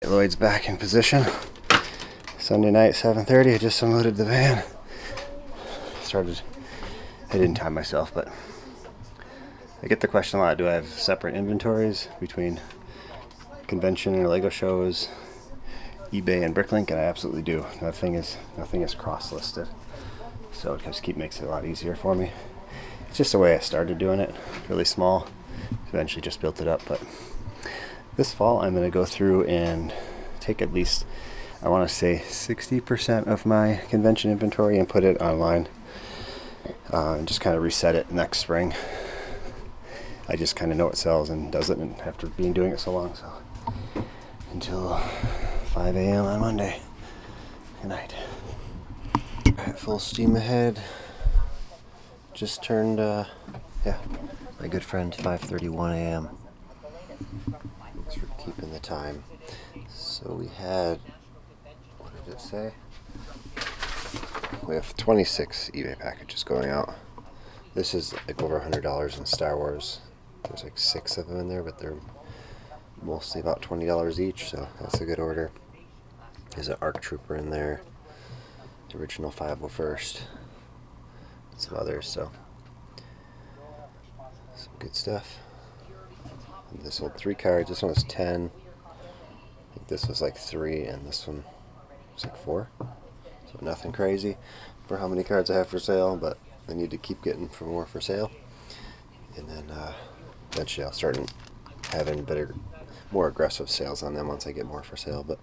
Lloyd's back in position. Sunday night, 7:30. I just unloaded the van. I didn't time myself, but I get the question a lot. Do I have separate inventories between convention and LEGO shows, eBay and Bricklink? And I absolutely do. Nothing is cross-listed, so it just makes it a lot easier for me. It's just the way I started doing it, really small. Eventually just built it up, but this fall I'm going to go through and take at least, I want to say 60% of my convention inventory and put it online, and just kind of reset it next spring. I just kind of know what sells and doesn't, and after doing it so long, so until 5 a.m. on Monday. Good night. Alright, full steam ahead. Just turned, my good friend, 5:31 a.m. Thanks for keeping the time. So we had, what did it say? We have 26 eBay packages going out. This is like over $100 in Star Wars. There's like 6 of them in there, but they're mostly about $20 each, so that's a good order. There's an ARC Trooper in there, the original 501st, and some others, so some good stuff. And this sold 3 cards. This one was 10. I think this was like 3, and this one was like 4. So nothing crazy for how many cards I have for sale, but I need to keep getting more for sale. And then eventually I'll start having more aggressive sales on them once I get more for sale, but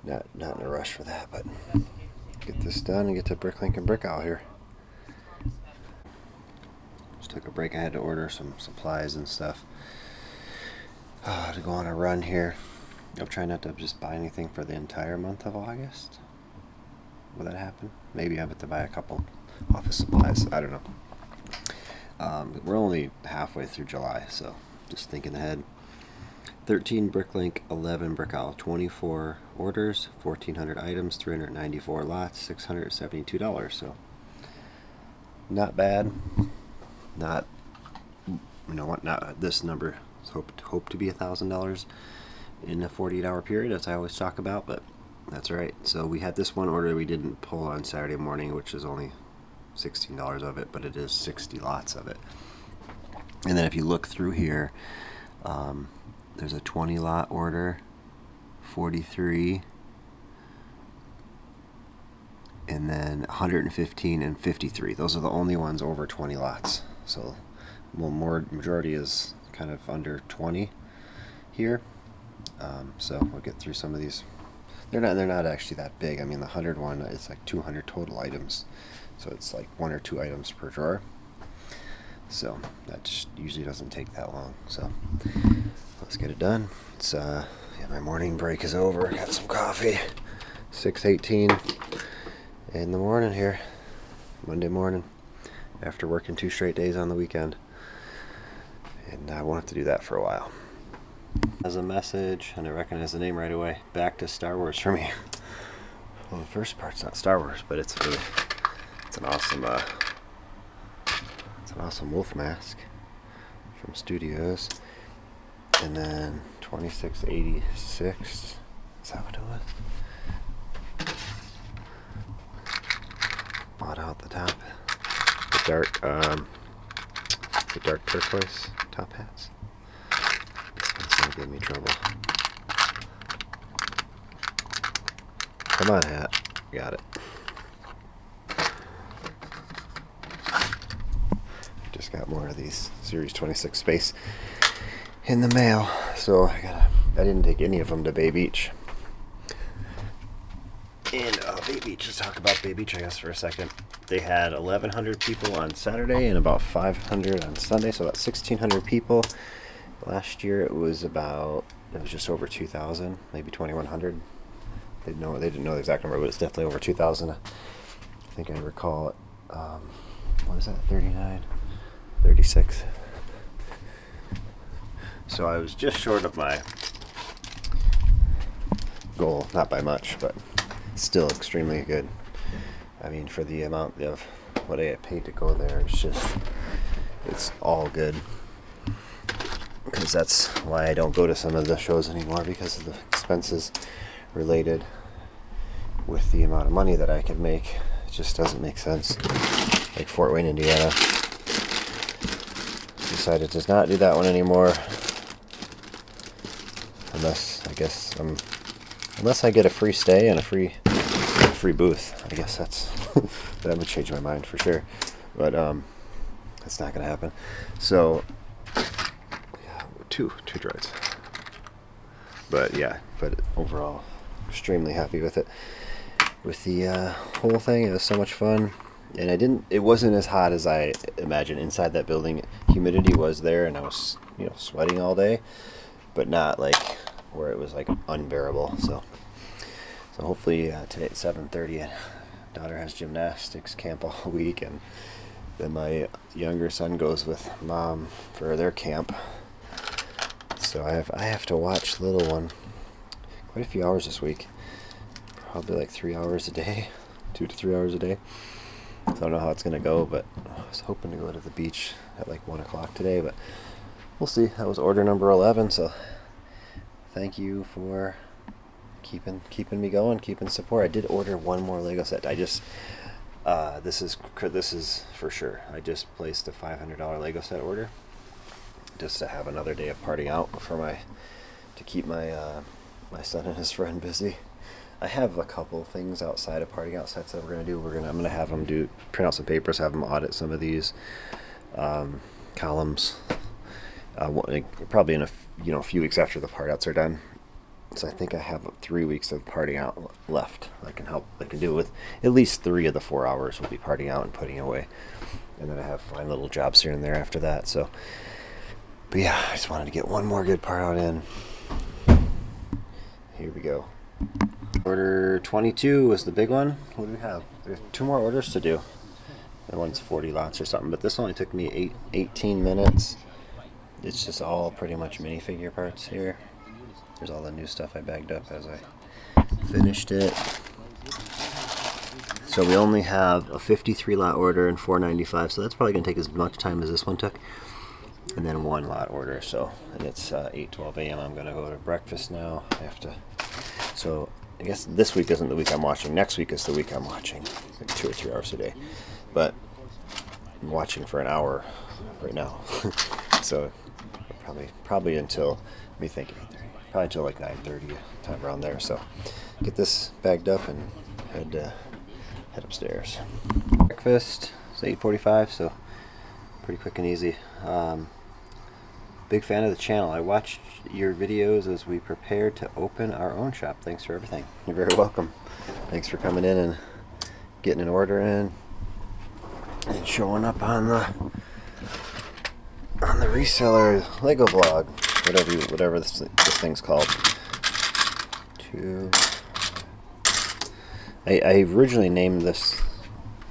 not in a rush for that. But get this done and get to Bricklink and Brick out here. Just took a break. I had to order some supplies and stuff to go on a run here. I'm trying not to just buy anything for the entire month of August. Will that happen? Maybe I have to buy a couple office supplies. I don't know. We're only halfway through July, so just thinking ahead. 13 Bricklink, 11 Brickout, 24 orders, 1,400 items, 394 lots, $672. So not bad. Not this number. Hope to be $1,000 in a 48-hour period, as I always talk about, but that's all right. So we had this one order we didn't pull on Saturday morning, which is only $16 of it, but it is 60 lots of it. And then if you look through here, there's a 20 lot order, 43, and then 115 and 53. Those are the only ones over 20 lots. So majority is kind of under 20 here. So we'll get through some of these. They're not actually that big. I mean, the 100 one is like 200 total items, so it's like 1 or 2 items per drawer. So that just usually doesn't take that long. So let's get it done. It's my morning break is over. Got some coffee. 6:18 in the morning here, Monday morning, after working 2 straight days on the weekend, and I won't have to do that for a while. As a message, and I recognize the name right away. Back to Star Wars for me. Well, the first part's not Star Wars, but it's an awesome wolf mask from Studios. And then 2686. Is that what it was? Bought out the top. The dark turquoise top hats. Give me trouble. Come on, hat. Got it. Just got more of these Series 26 space in the mail, so I didn't take any of them to Bay Beach. And Bay Beach, let's talk about Bay Beach, I guess, for a second. They had 1,100 people on Saturday and about 500 on Sunday, so about 1,600 people. Last year it was just over 2,000, maybe 2,100. They didn't know the exact number, but it's definitely over 2,000. I think I recall it. What is that? 39, 36. So I was just short of my goal, not by much, but still extremely good. I mean, for the amount of what I paid to go there, it's all good. Because that's why I don't go to some of the shows anymore, because of the expenses related with the amount of money that I could make. It just doesn't make sense. Like Fort Wayne, Indiana, decided to not do that one anymore, unless I get a free stay and a free booth. I guess that would change my mind for sure, but that's not gonna happen. So two droids, but yeah, but overall extremely happy with it. With the whole thing, it was so much fun. And it wasn't as hot as I imagined inside that building. Humidity was there, and I was, sweating all day, but not like where it was like unbearable. So hopefully today at 7:30, daughter has gymnastics camp all week, and then my younger son goes with mom for their camp. So I have to watch the little one quite a few hours this week, probably like 3 hours a day, 2 to 3 hours a day. So I don't know how it's gonna go, but I was hoping to go to the beach at like 1 o'clock today, but we'll see. That was order number 11, so thank you for keeping me going, keeping support. I did order one more Lego set. This is for sure. I just placed a $500 Lego set order just to have another day of partying out to keep my my son and his friend busy. I have a couple things outside of partying out sets that we're gonna do. I'm gonna have them print out some papers, have them audit some of these columns. Probably in a few weeks after the part outs are done. So I think I have 3 weeks of partying out left. I can do with at least 3 of the 4 hours will be partying out and putting away, and then I have fine little jobs here and there after that. So, but yeah, I just wanted to get one more good part out in. Here we go. Order 22 was the big one. What do we have? We have 2 more orders to do. That one's 40 lots or something, but this only took me 18 minutes. It's just all pretty much minifigure parts here. There's all the new stuff I bagged up as I finished it. So we only have a 53 lot order and 495, so that's probably going to take as much time as this one took. And then 1 lot order, and it's 8:12 a.m. I'm going to go to breakfast now. So I guess this week isn't the week I'm watching. Next week is the week I'm watching, like 2 or 3 hours a day. But I'm watching for an hour right now. So probably until, let me think, probably until like 9:30, time around there. So get this bagged up and head upstairs. Breakfast is 8:45, so pretty quick and easy. Big fan of the channel. I watched your videos as we prepared to open our own shop. Thanks for everything. You're very welcome. Thanks for coming in and getting an order in and showing up on the reseller Lego vlog, whatever this thing's called. I originally named this,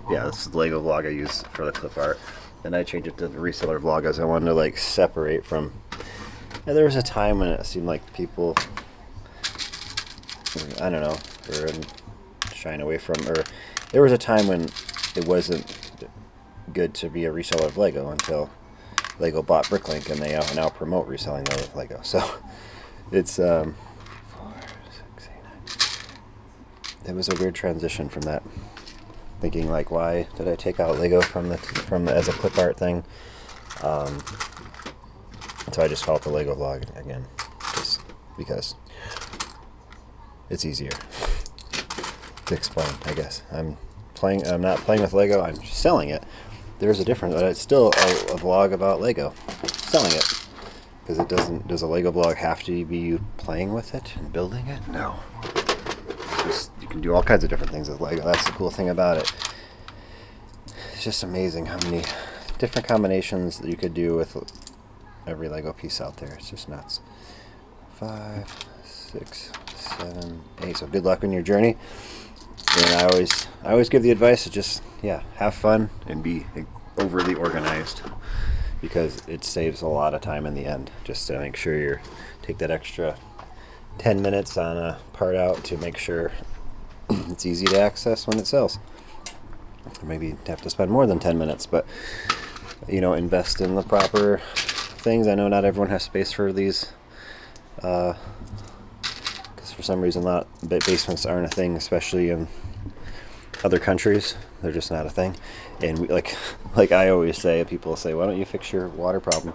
this is the Lego vlog I use for the clip art. Then I changed it to the reseller vlog as I wanted to like separate from. There was a time when it seemed like people, I don't know, were shying away from, or there was a time when it wasn't good to be a reseller of Lego until Lego bought Bricklink, and they now promote reselling the Lego. So it's 4, 6, 8, 9. It was a weird transition from that. Thinking like, why did I take out Lego from as a clip art thing? So I just call it the Lego vlog again, just because it's easier to explain, I guess. I'm not playing with Lego. I'm selling it. There's a difference, but it's still a vlog about Lego, selling it. Because does a Lego vlog have to be you playing with it and building it? No. You can do all kinds of different things with Lego. That's the cool thing about it. It's just amazing how many different combinations that you could do with every Lego piece out there. It's just nuts. 5, 6, 7, 8. So good luck on your journey. And I always give the advice to just have fun and be overly organized, because it saves a lot of time in the end. Just to make sure you take that extra 10 minutes on a part out to make sure it's easy to access when it sells. Or maybe have to spend more than 10 minutes, but you know, invest in the proper things. I know not everyone has space for these, because for some reason basements aren't a thing, especially in other countries. They're just not a thing. And we, like I always say, people say, why don't you fix your water problem?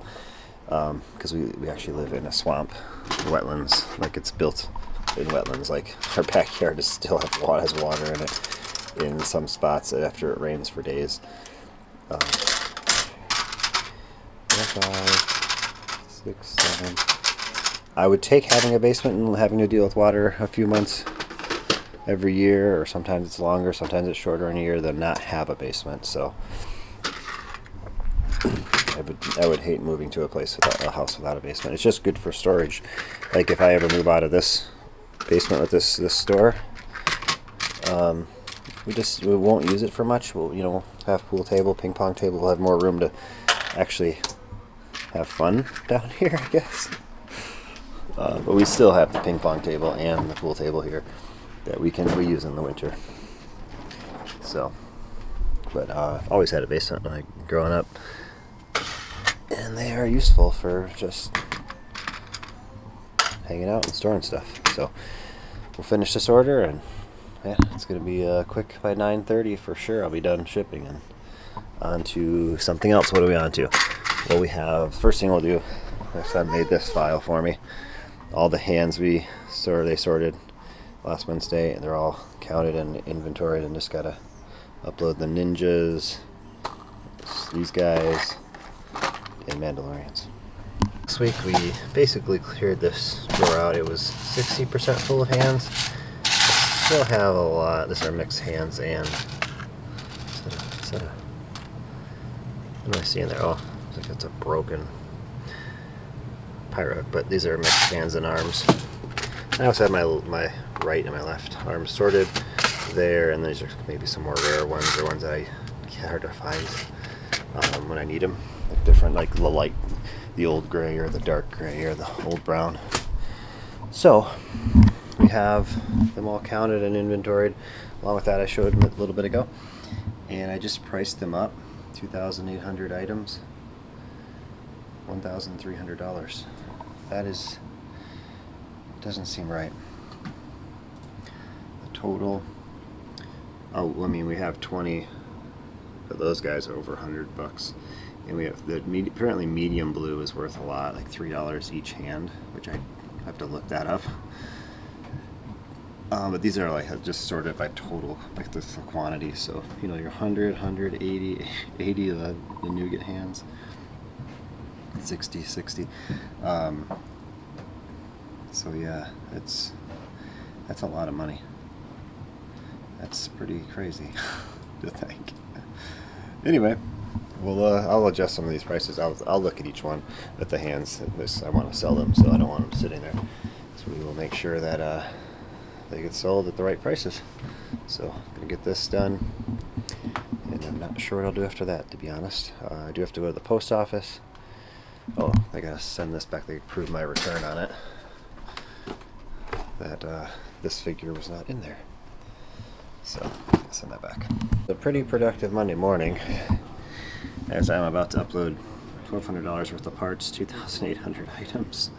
Because we actually live in a swamp, wetlands, like it's built in wetlands. Like our backyard is still has water in it in some spots after it rains for days. 5, 6, 7. I would take having a basement and having to deal with water a few months every year, or sometimes it's longer, sometimes it's shorter in a year, than not have a basement. So I would hate moving to a house without a basement. It's just good for storage. Like if I ever move out of this basement with this store, we won't use it for much. We'll, you know, have pool table, ping pong table. We'll have more room to actually have fun down here, I guess. But we still have the ping pong table and the pool table here that we use in the winter. So, but always had a basement like growing up, and they are useful for just hanging out and storing stuff. So we'll finish this order, and yeah, it's gonna be quick. By 9:30 for sure I'll be done shipping and on to something else. What are we on to? Well, we have, first thing we'll do, my son made this file for me. All the hands they sorted last Wednesday, and they're all counted and inventoried, and just gotta upload the ninjas, these guys, and Mandalorians. This week we basically cleared this drawer out. It was 60% full of hands. I still have a lot. These are mixed hands and what am I seeing there? Oh, looks like it's a broken pirate hook, but these are mixed hands and arms. I also have my right and my left arms sorted there, and these are maybe some more rare ones, or ones that hard to find when I need them. Like different, like the old gray or the dark gray or the old brown. So we have them all counted and inventoried. Along with that, I showed them a little bit ago, and I just priced them up. 2,800 items, $1,300. That doesn't seem right. The total, I mean, we have 20, but those guys are over $100. And we have apparently medium blue is worth a lot, like $3 each hand, which I have to look that up. But these are like just sorted by total, like the quantity. So, you know, your 100, 180, 80 the nougat hands, 60. So yeah, that's a lot of money. That's pretty crazy to think. Anyway, well, I'll adjust some of these prices. I'll look at each one at the hands. I want to sell them, so I don't want them sitting there. So we will make sure that they get sold at the right prices. So I'm gonna get this done, and I'm not sure what I'll do after that, to be honest. I do have to go to the post office. Oh, I gotta send this back. They approved my return on it. That this figure was not in there, so I'll send that back. A pretty productive Monday morning, as I'm about to upload $1,200 worth of parts, 2,800 items.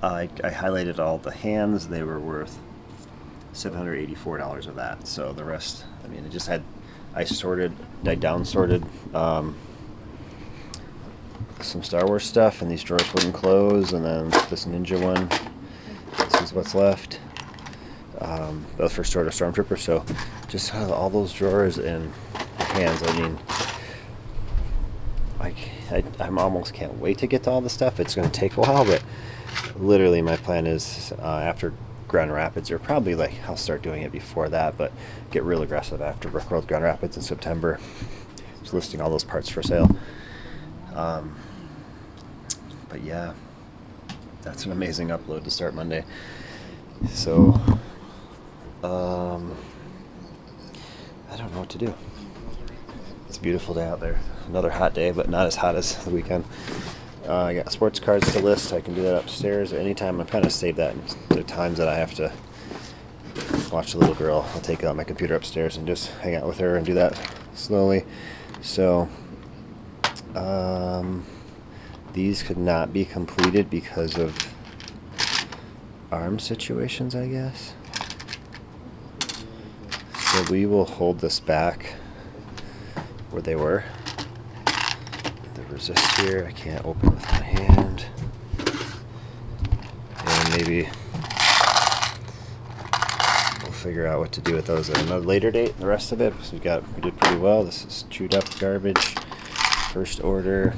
I highlighted all the hands. They were worth $784 of that. So the rest, I mean, I down sorted some Star Wars stuff, and these drawers wouldn't close, and then this ninja one, this is what's left. Both for Star Wars Stormtrooper. So just all those drawers and hands, I mean, I'm almost can't wait to get to all the stuff. It's going to take a while, but literally my plan is after Grand Rapids, or probably like I'll start doing it before that, but get real aggressive after Brickworld Grand Rapids in September. Just listing all those parts for sale. But yeah, that's an amazing upload to start Monday. So I don't know what to do. It's a beautiful day out there. Another hot day, but not as hot as the weekend. I got sports cards to list. I can do that upstairs at any time. I kind of save that the times that I have to watch the little girl. I'll take out my computer upstairs and just hang out with her and do that slowly. So these could not be completed because of arm situations, I guess. So we will hold this back where they were. The resist here, I can't open with my hand. And maybe we'll figure out what to do with those at another later date. The rest of it, so we did pretty well. This is chewed up garbage. First order.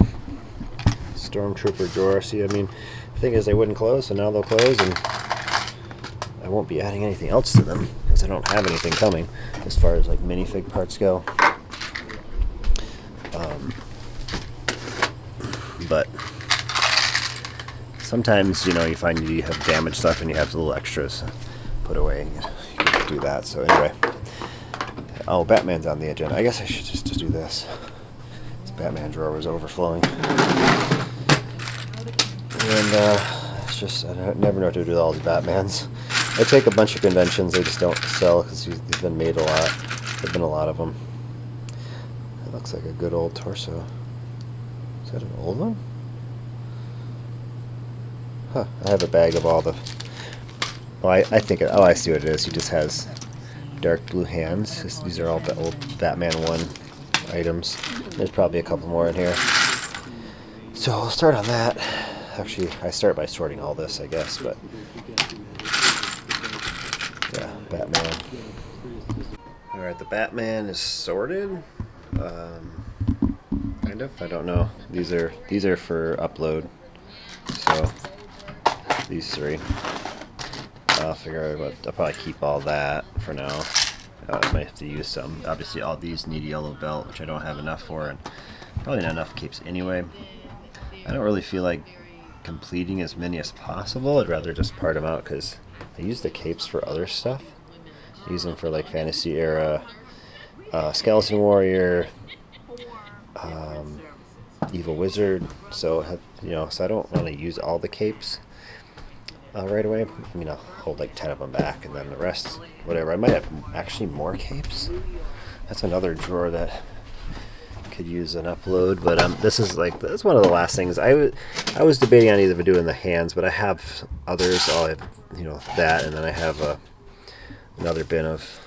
Stormtrooper drawer. See, I mean, the thing is they wouldn't close, so now they'll close, and I won't be adding anything else to them because I don't have anything coming as far as like minifig parts go. But sometimes, you know, you find you have damaged stuff and you have little extras put away. You can do that. So anyway, oh, Batman's on the agenda. I guess I should just do this. This Batman drawer was overflowing. And it's just, I never know what to do with all these Batmans. I take a bunch of conventions, they just don't sell because they've been made a lot. There've been a lot of them. It looks like a good old torso. Is that an old one? Huh, I have a bag of all the... Oh, I think, oh, I see what it is. He just has dark blue hands. These are all the old Batman 1 items. There's probably a couple more in here. So I'll start on that. Actually, I start by sorting all this, I guess, but... yeah, Batman. Alright, the Batman is sorted. Kind of, I don't know. These are for upload. So, these three. I'll figure out what, I'll probably keep all that for now. I might have to use some. Obviously, all these need yellow belt, which I don't have enough for, and probably not enough capes anyway. I don't really feel like completing as many as possible. I'd rather just part them out because I use the capes for other stuff. I use them for like Fantasy Era, Skeleton Warrior, Evil Wizard. So you know, so I don't want to use all the capes right away. I mean, I'll hold like 10 of them back, and then the rest, whatever. I might have actually more capes. That's another drawer that could use an upload, but this is like, that's one of the last things I was debating on either doing the hands, but I have others. I'll have, you know, that, and then I have another bin of,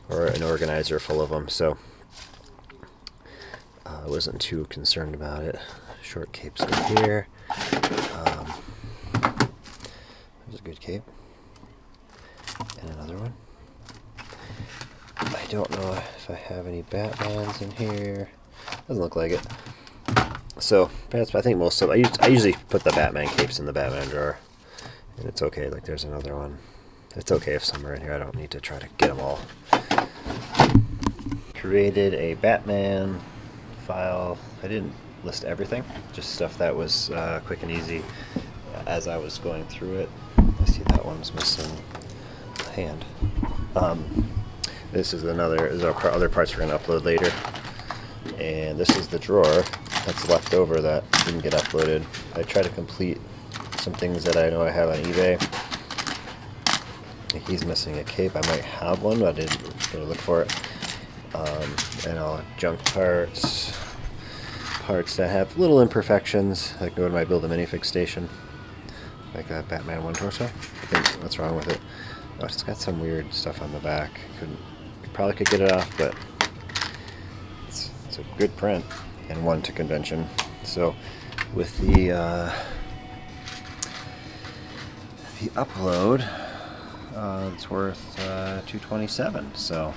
or an organizer full of them, so I wasn't too concerned about it. Short capes go here. There's a good cape, and another one. I don't know if I have any Batmans in here. Doesn't look like it. So I think most of I usually put the Batman capes in the Batman drawer, and it's okay. Like there's another one. It's okay if some are in here. I don't need to try to get them all. Created a Batman file. I didn't list everything, just stuff that was quick and easy as I was going through it. I see that one's missing a hand. This is another, our other parts we're going to upload later. And this is the drawer that's left over that didn't get uploaded. I try to complete some things that I know I have on eBay. He's missing a cape. I might have one, but I didn't really look for it. And all junk parts that have little imperfections. I can go to my Build a Minifig station. Like that Batman 1 torso. I think what's wrong with it. Oh, it's got some weird stuff on the back. Probably could get it off, but it's a good print and one to convention. So with the upload, it's worth $227. So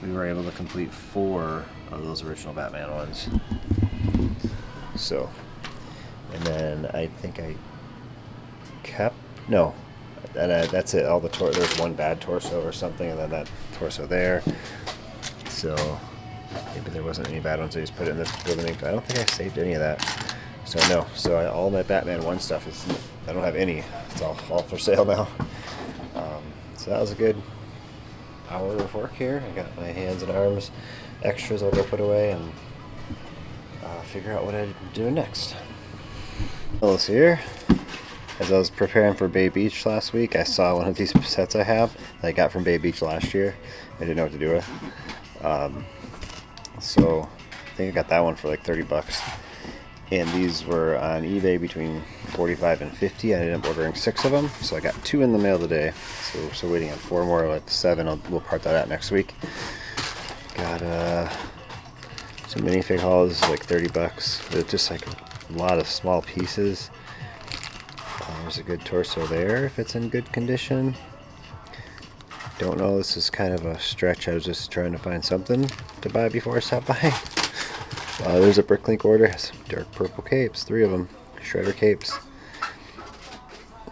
we were able to complete 4 of those original Batman ones. So, and then I think I kept, no, and that's it. All the there's one bad torso or something, and then that torso there. So maybe there wasn't any bad ones. I just put it in the building. I don't think I saved any of that. So no. So all my Batman 1 stuff is, I don't have any. It's all for sale now. So that was a good hour of work here. I got my hands and arms extras I'll go put away, and figure out what I'm doing next. Hello's here. As I was preparing for Bay Beach last week, I saw one of these sets I have that I got from Bay Beach last year. I didn't know what to do with. So I think I got that one for like 30 bucks. And these were on eBay between 45 and 50. I ended up ordering 6 of them. So I got 2 in the mail today. So we're still waiting on 4 more, like 7. We'll part that out next week. Got some minifig hauls, like 30 bucks. They're just like a lot of small pieces. There's a good torso there if it's in good condition. Don't know, this is kind of a stretch. I was just trying to find something to buy before I stopped by. There's a Bricklink order, some dark purple capes, 3 of them, shredder capes.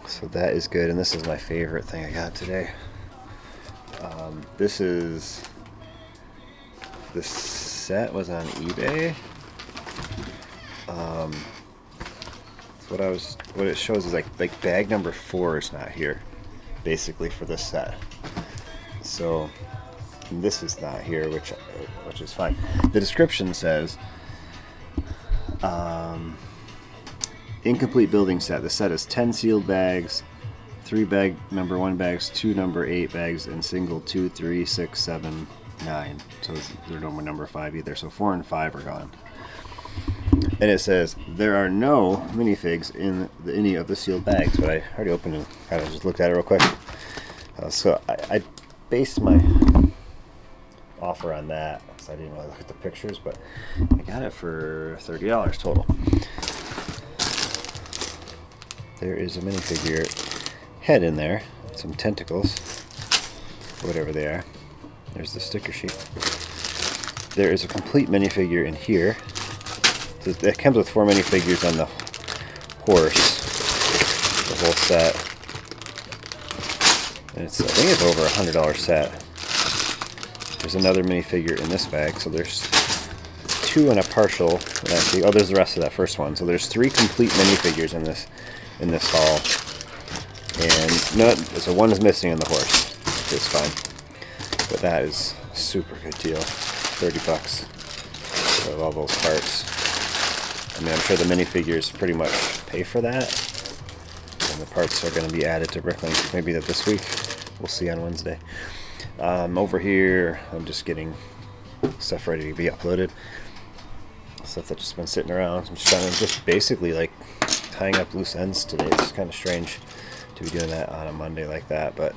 So that is good, and this is my favorite thing I got today. This set was on eBay. What it shows is like bag number 4 is not here, basically, for this set. So this is not here, which is fine. The description says incomplete building set. The set is 10 sealed bags, 3 bag number 1 bags, 2 number 8 bags, and single 2, 3, 6, 7, 9. So there's no number 5 either. So 4 and 5 are gone. And it says there are no minifigs in any of the sealed bags, but I already opened and kind of just looked at it real quick. So I based my offer on that, so I didn't really look at the pictures, but I got it for $30 total. There is a minifigure head in there, some tentacles, whatever they are. There's the sticker sheet. There is a complete minifigure in here. It comes with 4 minifigures on the horse, the whole set. And I think it's over $100 set. There's another minifigure in this bag, so there's 2 and a partial. And actually, oh, there's the rest of that first one. So there's 3 complete minifigures in this haul. And so 1 is missing in the horse. It's fine. But that is a super good deal. 30 bucks for all those parts. I mean, I'm sure the minifigures pretty much pay for that. And the parts are going to be added to Bricklink maybe this week. We'll see on Wednesday. Over here, I'm just getting stuff ready to be uploaded. Stuff that's just been sitting around. I'm just trying to basically like tying up loose ends today. It's kind of strange to be doing that on a Monday like that, but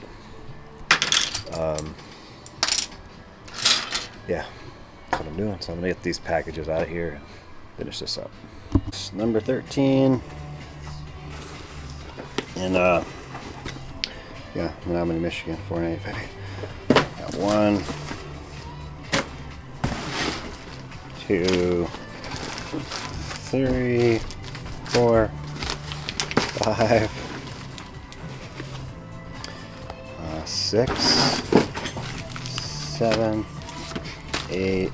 yeah, that's what I'm doing. So I'm going to get these packages out of here and finish this up. It's number 13. And yeah, Menominee, Michigan, $4.95. Got 1, 2, 3, 4, 5, 6, 7, 8,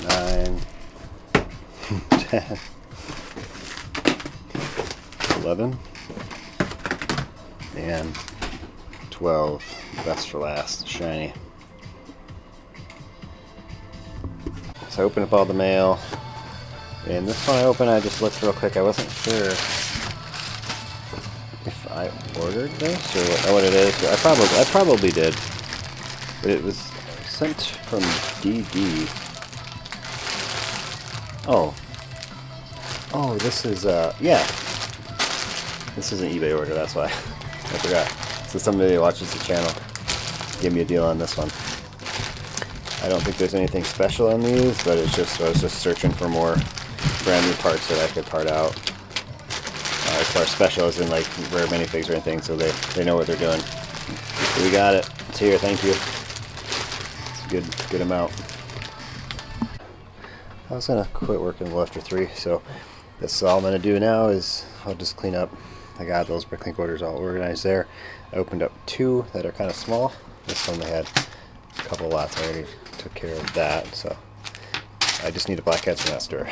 9, 10, 11, and 12. Best for last, shiny. So I opened up all the mail, and this one I opened, I just looked real quick. I wasn't sure if I ordered this or what it is, but I probably did. But it was sent from DD. Oh, this is yeah. This is an eBay order. That's why I forgot. So somebody that watches the channel gave me a deal on this one. I don't think there's anything special on these, but it's just I was just searching for more brand new parts that I could part out. As far as special as in like rare minifigs or anything, so they know what they're doing. So we got it. It's here. Thank you. It's a good amount. I was gonna quit working until after 3, so that's all I'm gonna do now is I'll just clean up. I got those Bricklink orders all organized there. I opened up 2 that are kind of small. This one they had a couple lots. I already took care of that, so I just need a black cats in that store.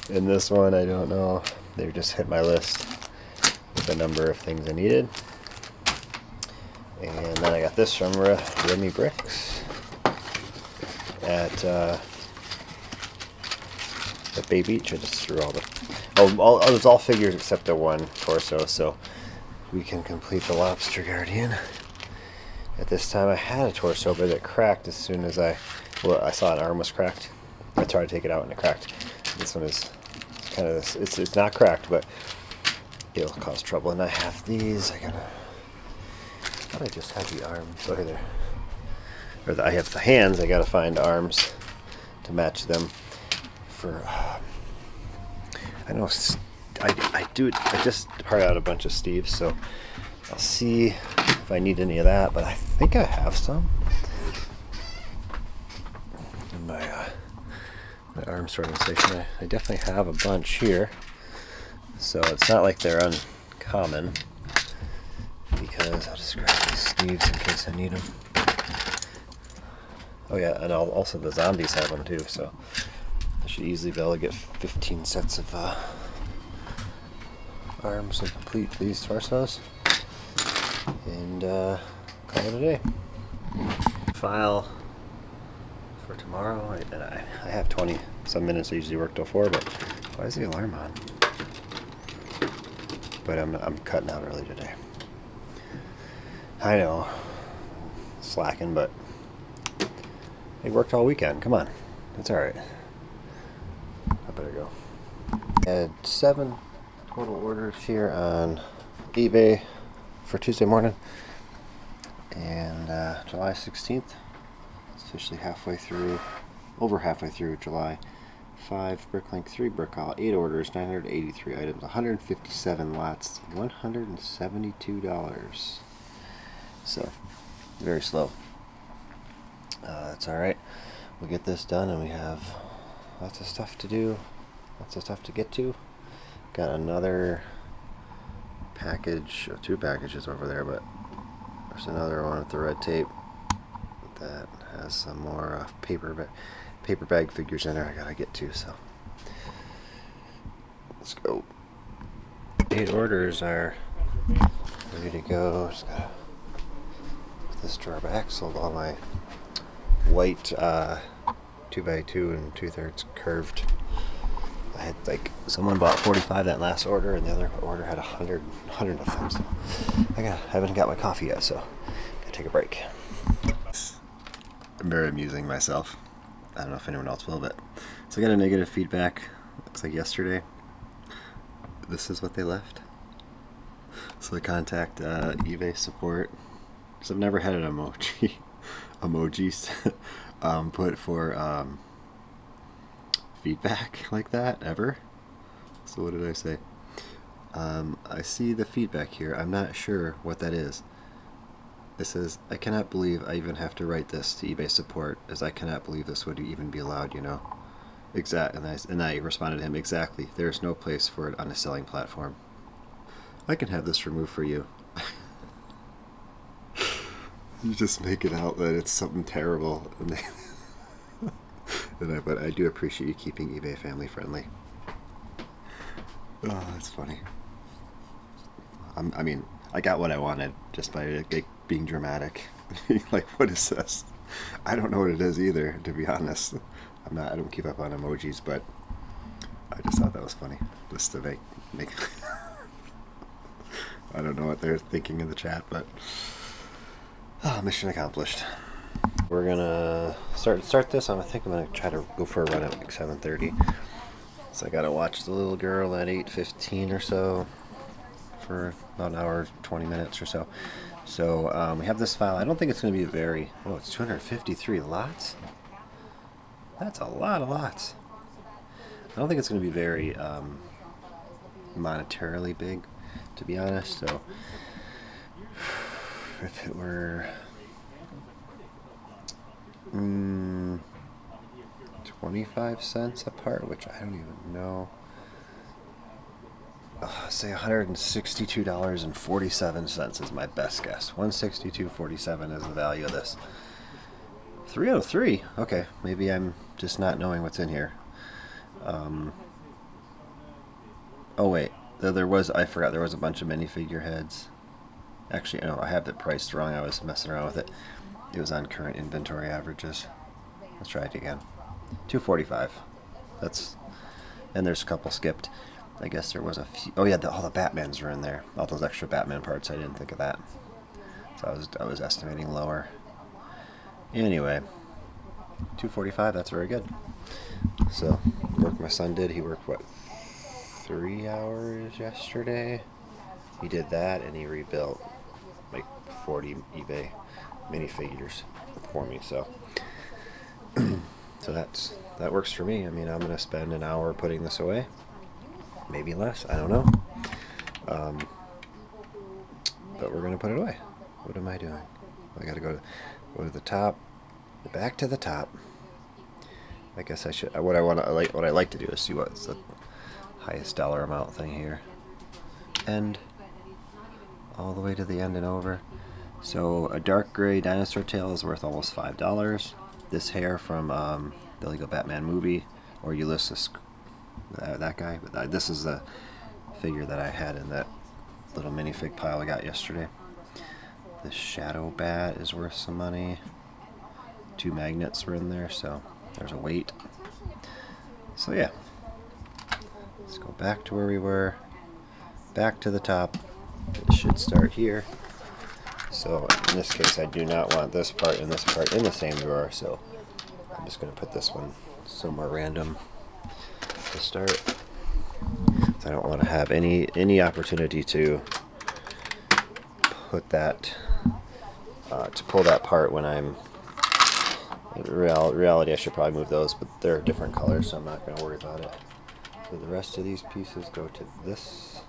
And this one, I don't know. They just hit my list with a number of things I needed. And then I got this from Remy Bricks at the baby each. I just threw all the... Oh, it's all figures except the one torso, so we can complete the lobster guardian. At this time I had a torso, but it cracked as soon as I saw an arm was cracked. I tried to take it out and it cracked. This one is kind of this. It's not cracked, but it'll cause trouble. And I have these. I thought I just had the arms. Oh, here they are. I have the hands. I gotta find arms to match them. For I know I just parted out a bunch of Steves, so I'll see if I need any of that. But I think I have some. In my arm sorting station, I definitely have a bunch here, so it's not like they're uncommon, because I'll just grab these Steves in case I need them. Oh yeah, and also the zombies have them too, so I should easily be able to get 15 sets of arms to complete these torsos, and call it a day. File for tomorrow. I have 20 some minutes. I usually work till 4, but why is the alarm on? But I'm cutting out early today. I know, slacking, but I worked all weekend. Come on, that's all right. I better go. I had 7 total orders here on eBay for Tuesday morning, and July 16th. Officially halfway through, over halfway through July. 5 Bricklink, 3 Brickall, 8 orders, 983 items, 157 lots, $172. So, very slow. That's alright. We'll get this done, and we have lots of stuff to do, lots of stuff to get to. Got another package, 2 packages over there, but there's another one with the red tape that has some more paper bag figures in there I gotta get to, so let's go. 8 orders are ready to go. Just gotta put this drawer back. Sold all my white 2x2 and 2/3 curved. I had someone bought 45 that last order, and the other order had 100 of them, so I haven't got my coffee yet, so gotta take a break. I'm very amusing myself. I don't know if anyone else will, but so I got a negative feedback. Looks like yesterday. This is what they left. So I contact eBay support. So I've never had an emojis put for feedback like that ever. So what did I say? I see the feedback here. I'm not sure what that is. It says, I cannot believe I even have to write this to eBay support, as I cannot believe this would even be allowed, you know. And I responded to him, exactly. There's no place for it on a selling platform. I can have this removed for you. You just make it out that it's something terrible. But I do appreciate you keeping eBay family friendly. Oh, that's funny. I mean, I got what I wanted just by being dramatic. Like, what is this? I don't know what it is either, to be honest. I don't keep up on emojis, but I just thought that was funny, just to make I don't know what they're thinking in the chat, but mission accomplished. We're gonna start this. I think I'm gonna try to go for a run at 7:30. So I gotta watch the little girl at 8:15 or so for about an hour, 20 minutes or so. So we have this file. I don't think it's going to be it's 253 lots? That's a lot of lots. I don't think it's going to be very monetarily big, to be honest. So if it were 25 cents a part, which I don't even know. Say $162.47 is my best guess. $162.47 is the value of this. 303. Okay, maybe I'm just not knowing what's in here. Oh wait, I forgot there was a bunch of minifigure heads. Actually, no, I have it priced wrong. I was messing around with it. It was on current inventory averages. Let's try it again. $245. That's And there's a couple skipped. I guess there was a few. Oh yeah, all the Batmans were in there. All those extra Batman parts. I didn't think of that. So I was estimating lower. Anyway, $245. That's very good. So work my son did. He worked what, 3 hours yesterday. He did that and he rebuilt like 40 eBay minifigures for me. So that works for me. I mean, I'm gonna spend an hour putting this away. Maybe less, I don't know. But we're gonna put it away. What am I doing? I gotta go to the top, back to the top. I guess I should. What I like to do is see what's the highest dollar amount thing here. End, all the way to the end and over. So a dark gray dinosaur tail is worth almost $5. This hair from the LEGO Batman movie, or Ulysses. That guy, but this is the figure that I had in that little minifig pile I got yesterday. This shadow bat is worth some money. 2 magnets were in there, so there's a weight. So yeah, let's go back to where we were, back to the top. It should start here. So in this case, I do not want this part and this part in the same drawer, so I'm just going to put this one somewhere random to start. So I don't want to have any opportunity to put that to pull that part when I'm in reality. I should probably move those, but they're different colors, so I'm not going to worry about it. So the rest of these pieces go to this,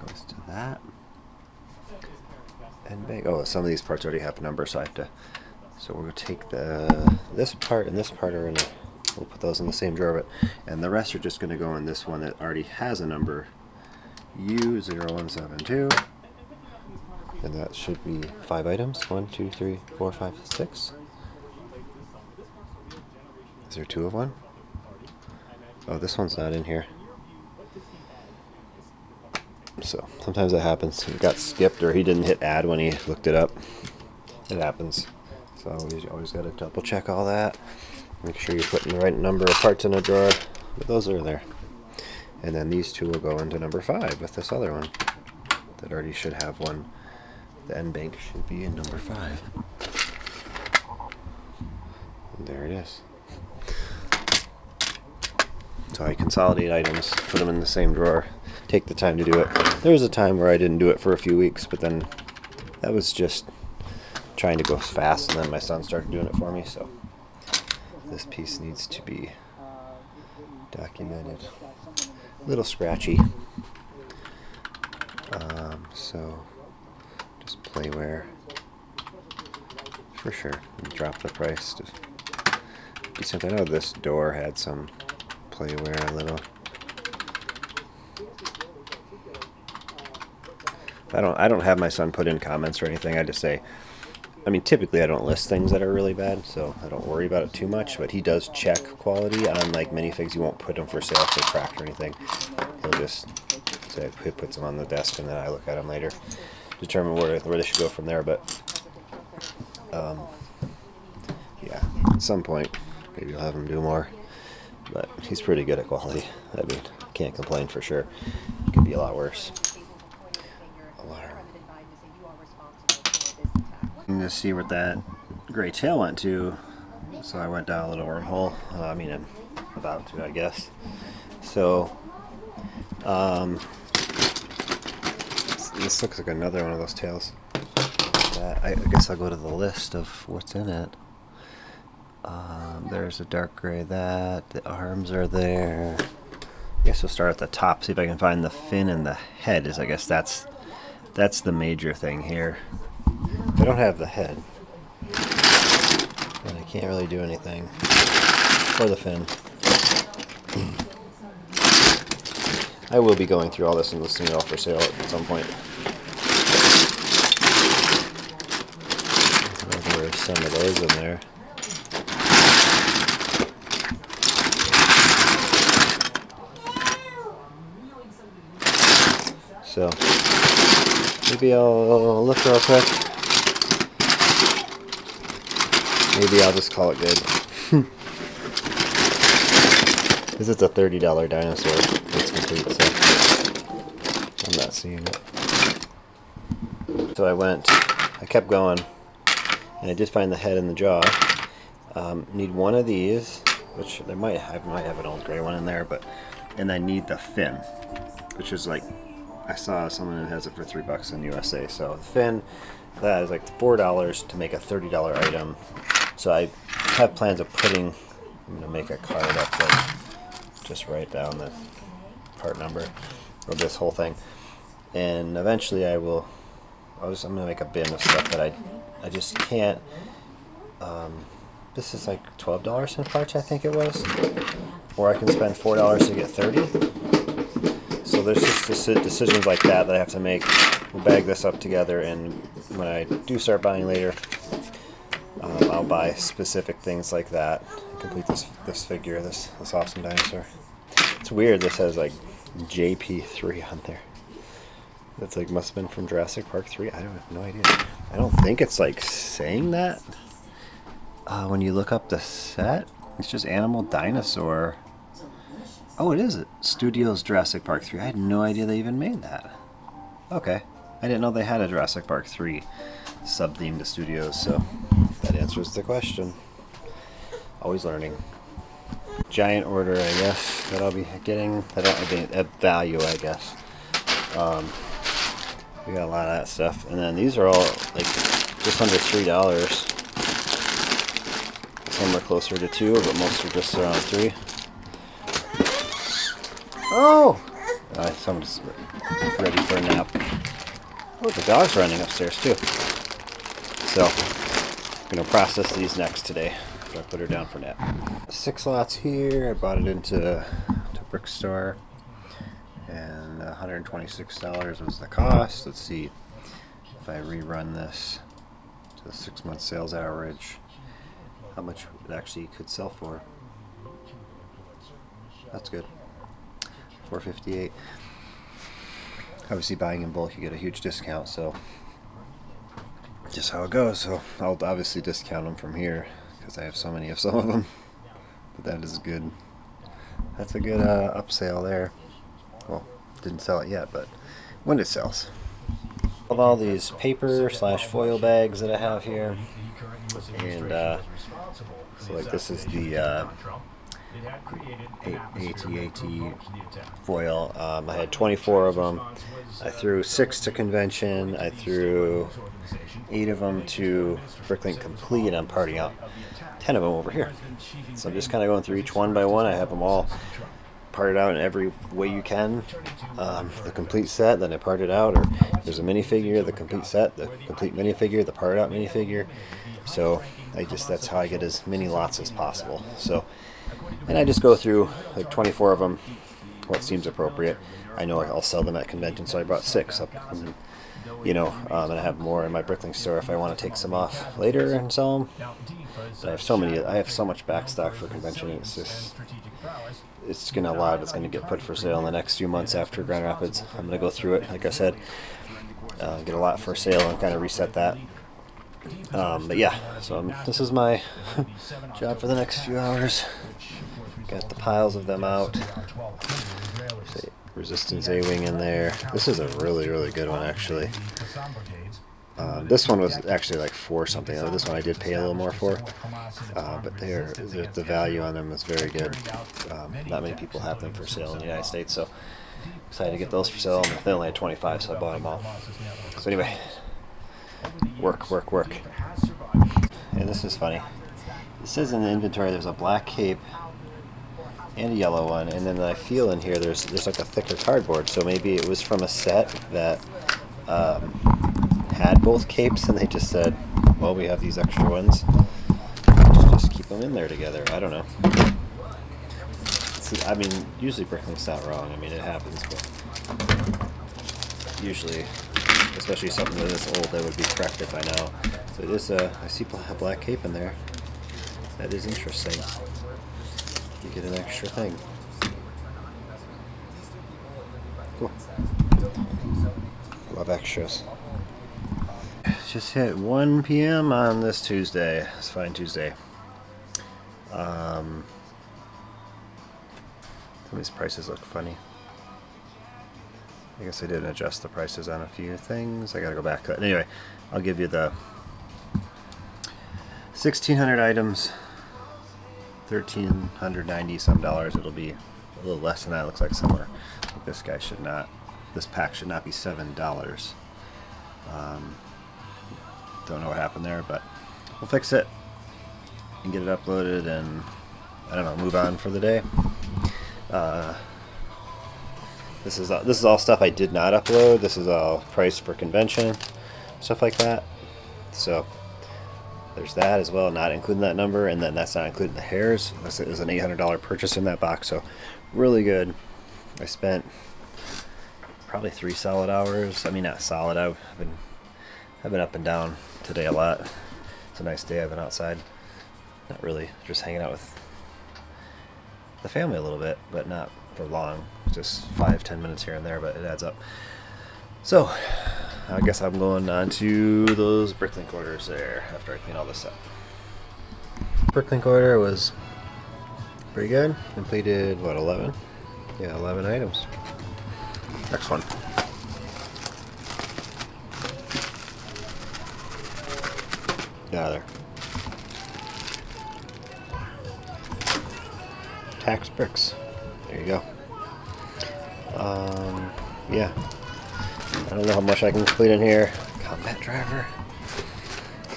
goes to that, and big. Oh, some of these parts already have numbers, so I have to. So we're going to take this part and this part are in. We'll put those in the same drawer, and the rest are just going to go in this one that already has a number, U0172, and that should be 5 items. 1, 2, 3, 4, 5, 6. Is there 2 of one? Oh, this one's not in here. So sometimes that happens. It got skipped, or he didn't hit add when he looked it up. It happens. So you always got to double check all that. Make sure you're putting the right number of parts in a drawer. But those are there. And then these 2 will go into number 5 with this other one that already should have one. The end bank should be in number 5. And there it is. So I consolidate items, put them in the same drawer, take the time to do it. There was a time where I didn't do it for a few weeks, but then that was just trying to go fast, and then my son started doing it for me, so this piece needs to be documented. A little scratchy. So just playware for sure. Drop the price to decent. I know this door had some playware a little. I don't have my son put in comments or anything. I just say, I mean, typically I don't list things that are really bad, so I don't worry about it too much, but he does check quality on like minifigs. He won't put them for sale if they're cracked or anything. He'll just say, he puts them on the desk, and then I look at them later, determine where they should go from there. But yeah, at some point maybe I'll have him do more, but he's pretty good at quality. I mean, can't complain for sure. It could be a lot worse. Alarm. To see what that gray tail went to, so I went down a little wormhole. I mean, I'm about to, I guess. So this looks like another one of those tails. I guess I'll go to the list of what's in it. There's a dark gray. That the arms are there. I guess we'll start at the top, see if I can find the fin and the head. I guess that's the major thing here. I don't have the head, and I can't really do anything for the fin. I will be going through all this and listing it all for sale at some point. There are some of those in there. So maybe I'll look real quick. Maybe I'll just call it good. Because it's a $30 dinosaur. It's complete, so I'm not seeing it. So I kept going, and I did find the head and the jaw. Need one of these, which I might have an old gray one in there, and I need the fin, which is like, I saw someone that has it for $3 in USA. So the fin, that is like $4 to make a $30 item. So I have plans of I'm gonna make a card up, like, just write down the part number of this whole thing, and eventually I'm gonna make a bin of stuff that I just can't. This is like $12 in parts, I think it was, or I can spend $4 to get 30. So there's just decisions like that I have to make. We'll bag this up together, and when I do start buying later, I'll buy specific things like that. Complete this figure, this awesome dinosaur. It's weird. This has like JP3 on there. That's like must have been from Jurassic Park 3. I have no idea. I don't think it's like saying that. When you look up the set, it's just Animal Dinosaur. Oh, it is Studios Jurassic Park 3. I had no idea they even made that. Okay. I didn't know they had a Jurassic Park 3 sub-theme to Studios, so that answers the question. Always learning. Giant order, I guess, that I'll be getting. At value, I guess. We got a lot of that stuff. And then these are all like just under $3. Some are closer to 2, but most are just around 3. Oh! Someone's ready for a nap. Oh, the dog's running upstairs too. So, I'm going to process these next today. I put her down for nap. 6 lots here. I bought it into Brick Store, and $126 was the cost. Let's see if I rerun this to the 6-month sales average, how much it actually could sell for. That's good. $4.58. Obviously, buying in bulk, you get a huge discount, so just how it goes. So I'll obviously discount them from here because I have so many of some of them. But that is good. That's a good upsale there. Well, didn't sell it yet, but when it sells. Of all these paper / foil bags that I have here, and so like this is the AT foil. I had 24 of them. I threw 6 to convention. I threw 8 of them to Bricklink Complete. I'm parting out 10 of them over here. So I'm just kind of going through each one by one. I have them all parted out in every way you can. The complete set, then I part it out, or if there's a minifigure, the complete set, the complete minifigure, the parted out minifigure. So that's how I get as many lots as possible. So, and I just go through like 24 of them, what seems appropriate. I know I'll sell them at convention, so I brought 6 up, and I have more in my Bricklink store if I want to take some off later and sell them. But I have so much back stock for convention. It's gonna get put for sale in the next few months after Grand Rapids. I'm gonna go through it, like I said, get a lot for sale and kind of reset that. But yeah, so this is my job for the next few hours. Got the piles of them out. Resistance A-Wing in there. This is a really, really good one, actually. This one was actually like 4 something. This one I did pay a little more for, but the value on them is very good. Not many people have them for sale in the United States, so excited to get those for sale. They only had 25, so I bought them all. So anyway, work. And this is funny. It says in the inventory there's a black cape and a yellow one, and then I feel in here there's like a thicker cardboard, so maybe it was from a set that had both capes, and they just said, well, we have these extra ones, just keep them in there together. I don't know. I mean, usually Bricklink's not wrong. I mean, it happens, but usually, especially something that is old, that would be corrected by now. So it is I see a black cape in there. That is interesting. You get an extra thing. Cool. Love extras. Just hit 1 p.m. on this Tuesday. It's fine Tuesday. Some of these prices look funny. I guess I didn't adjust the prices on a few things. I gotta go back. Anyway, I'll give you the 1,600 items, $1,390 some dollars. It'll be a little less than that. It looks like somewhere. This guy should not. This pack should not be $7. Don't know what happened there, but we'll fix it and get it uploaded, and I don't know, move on for the day. This is all stuff I did not upload. This is all price for convention, stuff like that. So there's that as well, not including that number, and then that's not including the hairs. This is an $800 purchase in that box, so really good. I spent probably 3 solid hours. I mean, not solid. I've been up and down today a lot. It's a nice day. I've been outside. Not really, just hanging out with the family a little bit, but not for long. Just 5-10 minutes here and there, but it adds up. So I guess I'm going on to those Bricklink orders there after I clean all this up. Bricklink order was pretty good. Completed, what, 11? Yeah, 11 items. Next one. Get out of there. Tax bricks. There you go. Yeah. I don't know how much I can complete in here. Combat driver.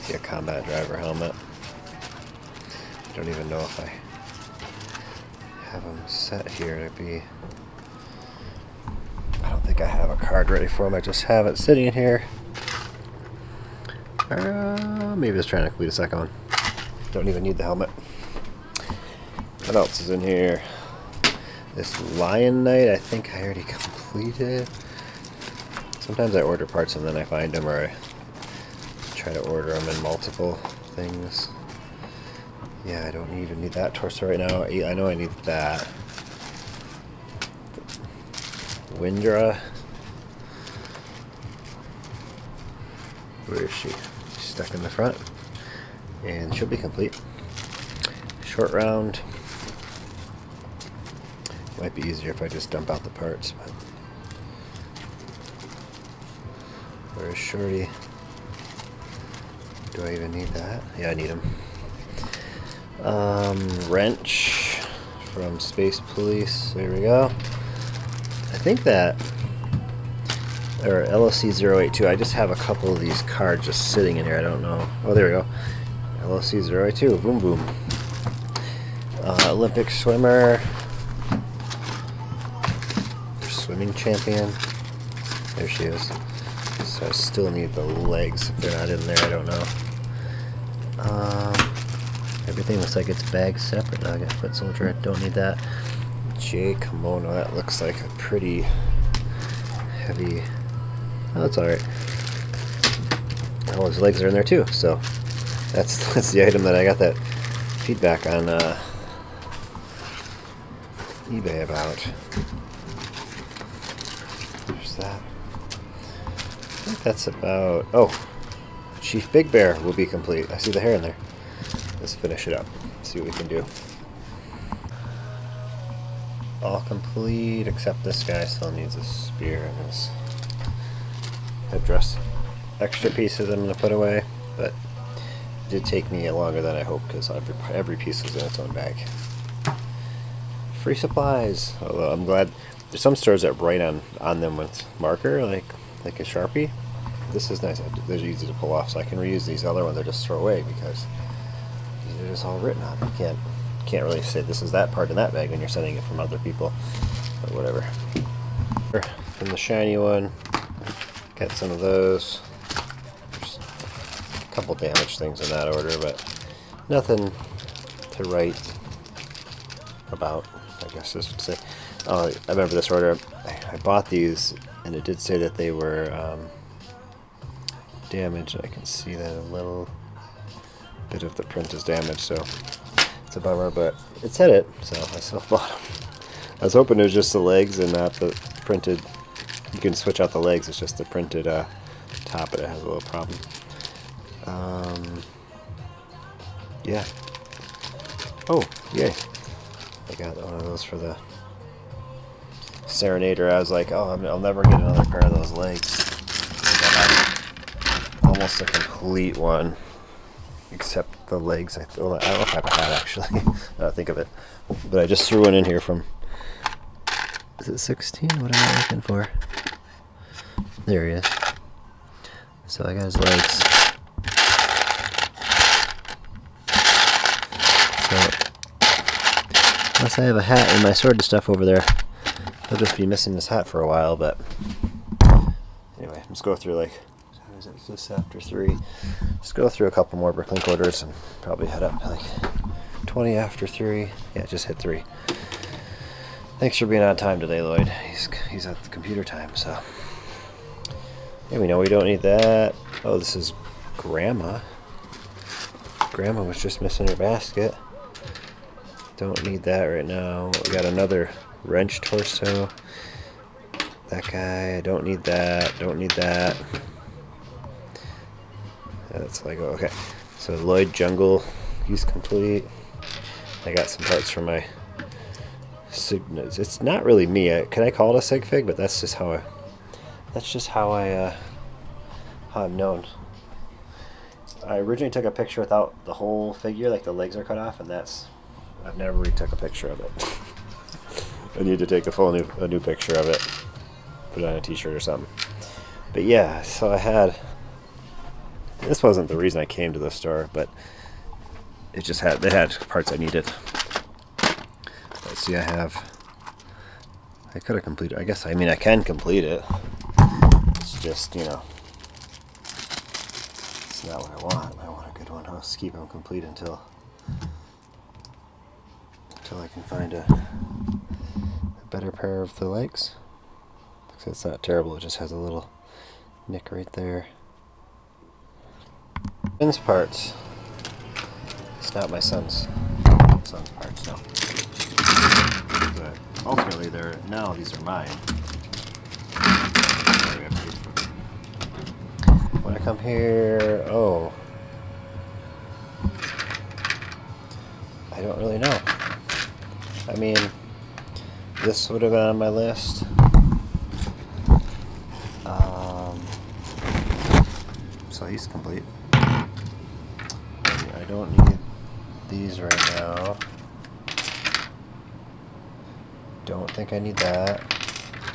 See a combat driver helmet. Don't even know if I have them set here to be. I don't think I have a card ready for them. I just have it sitting in here. Maybe it's trying to complete a second one. Don't even need the helmet. What else is in here? This Lion Knight, I think I already completed. Sometimes I order parts and then I find them, or I try to order them in multiple things. Yeah, I don't even need that torso right now. I know I need that. Windra. Where is she? She's stuck in the front. And she'll be complete. Short round. Might be easier if I just dump out the parts, but where's Shorty? Do I even need that? Yeah, I need him. Wrench from Space Police. There we go. I think that, or LOC082. I just have a couple of these cards just sitting in here. I don't know. Oh, there we go. LOC082. Boom, boom. Olympic swimmer. Swimming champion. There she is. So I still need the legs if they're not in there. I don't know. Everything looks like it's bagged separate. Now I got foot soldier. I don't need that. J kimono. That looks like a pretty heavy. Oh, that's all right. Oh, his legs are in there too. So that's the item that I got that feedback on eBay about. There's that. I think that's about. Oh, Chief Big Bear will be complete. I see the hair in there. Let's finish it up. See what we can do. All complete except this guy still needs a spear in his headdress. Extra pieces I'm going to put away, but it did take me longer than I hoped because every piece is in its own bag. Free supplies. Although I'm glad there's some stores that write on them with marker, like a Sharpie. This is nice. They're easy to pull off, so I can reuse these other ones I just throw away because these are just all written on. You can't really say this is that part in that bag when you're sending it from other people, but whatever. From the shiny one, got some of those. There's a couple damaged things in that order, but nothing to write about, I guess this would say. I remember this order. I bought these, and it did say that they were damaged. I can see that a little bit of the print is damaged, so it's a bummer, but it said it, so I still bought them. I was hoping it was just the legs and not the printed. You can switch out the legs, it's just the printed top, but it has a little problem. Yeah. Oh, yay. I got one of those for the Serenader, I was like, oh, I'll never get another pair of those legs. Almost a complete one, except the legs. I don't know if I have a hat actually. Now I think of it, but I just threw one in here from. Is it 16? What am I looking for? There he is. So I got his legs. So unless I have a hat and my sword and stuff over there, I'll just be missing this hat for a while. But anyway, let's go through like. It's just after 3. Just go through a couple more Bricklink orders and probably head up like 20 after 3. Yeah, just hit 3. Thanks for being on time today, Lloyd. He's at the computer time, so. Yeah, we know we don't need that. Oh, this is Grandma. Grandma was just missing her basket. Don't need that right now. We got another wrench torso. That guy, I don't need that. Don't need that. That's LEGO. Okay, so Lloyd Jungle, he's complete. I got some parts for my Signas. It's not really me. Can I call it a sig fig? But that's just how I'm known. I originally took a picture without the whole figure, like the legs are cut off, and I've never retook a picture of it. I need to take a new picture of it, put it on a t-shirt or something. But yeah, so this wasn't the reason I came to the store, but they had parts I needed. Let's see, I could have completed, I can complete it. It's just, it's not what I want. I want a good one. I'll just keep them complete until I can find a better pair of the legs. Because it's not terrible, it just has a little nick right there. Son's parts. It's not my son's parts, no. But ultimately, these are mine. When I come here, I don't really know. I mean, this would have been on my list. So he's complete. I don't need these right now. Don't think I need that.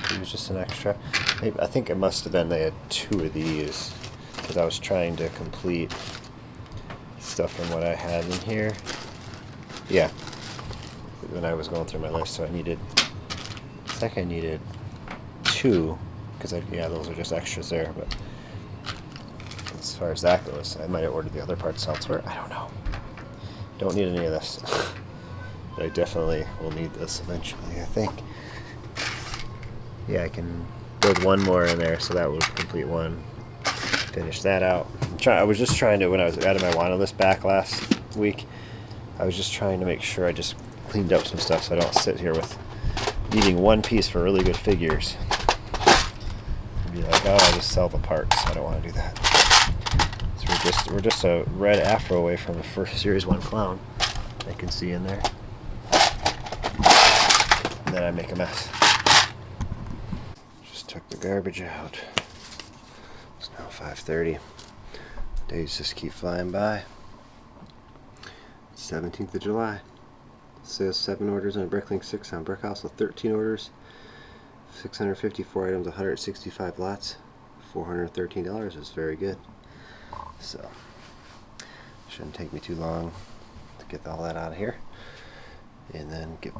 He was just an extra. Maybe, I think it must have been they had 2 of these because I was trying to complete stuff from what I had in here. Yeah, when I was going through my list, so I needed 2 because those are just extras there. But as far as that goes, I might have ordered the other parts elsewhere. I don't know. Don't need any of this. But I definitely will need this eventually, I think. Yeah, I can build one more in there, so that would complete one. Finish that out. I was just trying to, when I was out of my wanted list back last week, I was just trying to make sure I just cleaned up some stuff so I don't sit here with needing one piece for really good figures. And be like, oh, I'll just sell the parts. I don't want to do that. So we're just a red afro away from the first Series 1 clown. I can see in there. And then I make a mess. Just took the garbage out. It's now 5:30. Days just keep flying by. 17th of July. It says 7 orders on Bricklink, 6 on Brickhouse, with 13 orders, 654 items, 165 lots, $413 is very good. So, shouldn't take me too long to get all that out of here. And then get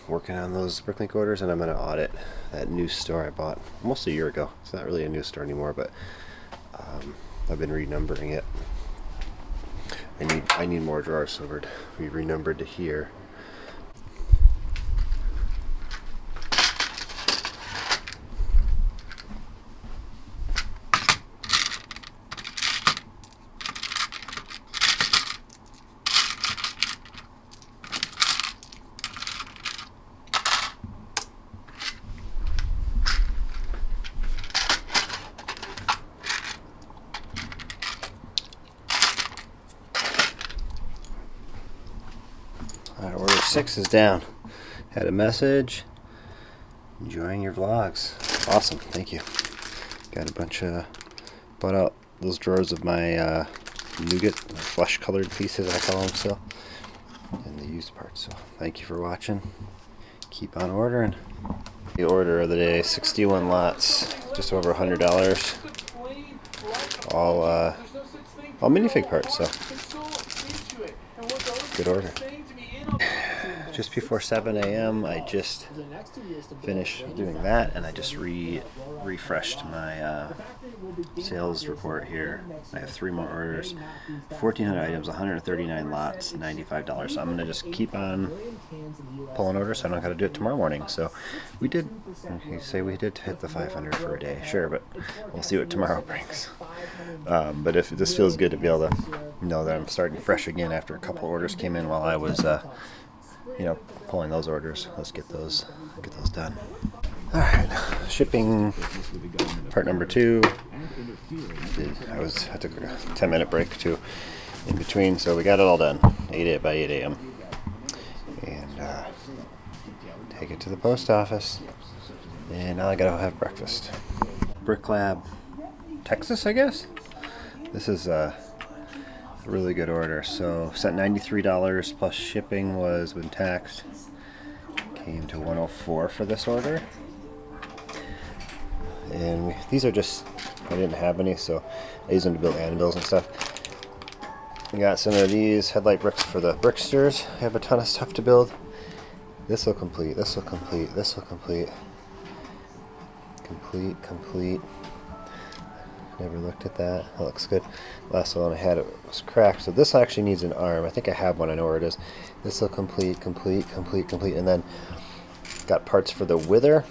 working on those Bricklink orders, and I'm going to audit that new store I bought almost a year ago. It's not really a new store anymore, but I've been renumbering it. I need more drawers, so we renumbered to here. Order 6 is down. Had a message. enjoying your vlogs. Awesome, thank you. Got a bunch of, bought out those drawers of my nougat, flesh colored pieces I call them still, and the used parts. So thank you for watching. Keep on ordering. The order of the day, 61 lots, just over $100. All minifig parts, so good order. Just before 7 a.m. I just finished doing that, and I just refreshed my sales report here. I have 3 more orders, 1,400 items, 139 lots, $95. So I'm gonna just keep on pulling orders, so I don't gotta do it tomorrow morning. So we did, you say we did hit the 500 for a day, sure, but we'll see what tomorrow brings. But if this feels good to be able to know that I'm starting fresh again after a couple orders came in while I was you know, pulling those orders. Let's get those done. All right, shipping part number 2. I took a 10-minute break too in between, so we got it all done. 8 by 8 a.m. and take it to the post office. And now I gotta have breakfast. Brick Lab, Texas, I guess. This is a really good order. So sent $93 plus shipping was when taxed. Came to $104 for this order. And these are just, I didn't have any, so I use them to build anvils and stuff. We got some of these headlight bricks for the bricksters. I have a ton of stuff to build. This will complete, this will complete, this will complete. Complete. Never looked at that. That looks good. Last one I had, it was cracked, so this actually needs an arm. I think I have one. I know where it is. This will complete, and then got parts for the wither.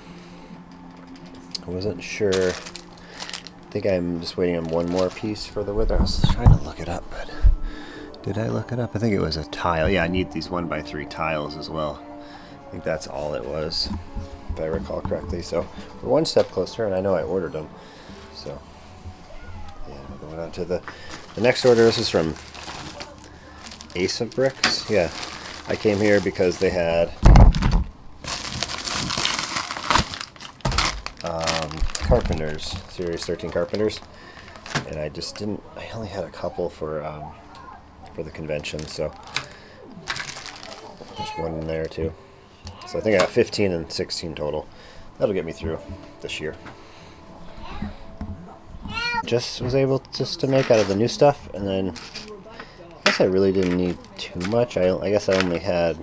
I wasn't sure. I think I'm just waiting on one more piece for the wither. I was trying to look it up, but did I look it up? I think it was a tile. Yeah, I need these 1x3 tiles as well. I think that's all it was, if I recall correctly. So we're one step closer, and I know I ordered them. So yeah, we're going on to the next order. This is from Ace of Bricks. Yeah, I came here because they had Carpenters, Series 13 Carpenters, and I just didn't, I only had a couple for the convention, so there's one in there too. So I think I got 15 and 16 total. That'll get me through this year. Just was able just to make out of the new stuff, and then I guess I really didn't need too much. I guess I only had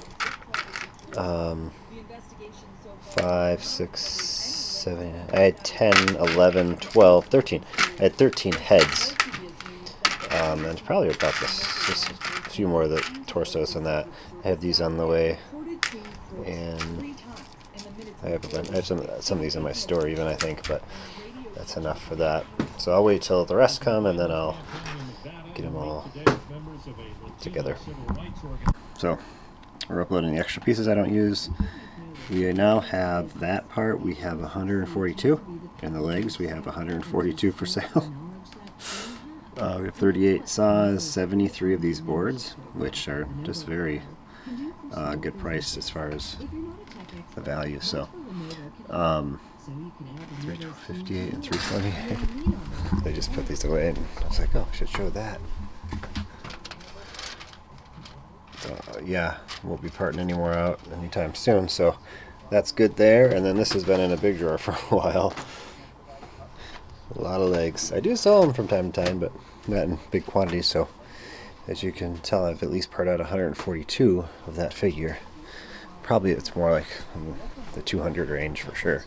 5, 6, 7, I had 10, 11, 12, 13. I had 13 heads. And it's probably about this, just a few more of the torsos than that. I have these on the way, and I have some of these in my store even, I think, but that's enough for that. So I'll wait till the rest come, and then I'll get them all together. So we're uploading the extra pieces I don't use. We now have that part. We have 142, and the legs we have 142 for sale. We have 38 saws, 73 of these boards, which are just very good price as far as the value. So 358 and 328. They just put these away, and I was like, oh, I should show that. Yeah, won't be parting any more out anytime soon, so that's good there. And then this has been in a big drawer for a while. A lot of legs. I do sell them from time to time, but not in big quantities, so as you can tell, I've at least parted out 142 of that figure. Probably it's more like the 200 range for sure.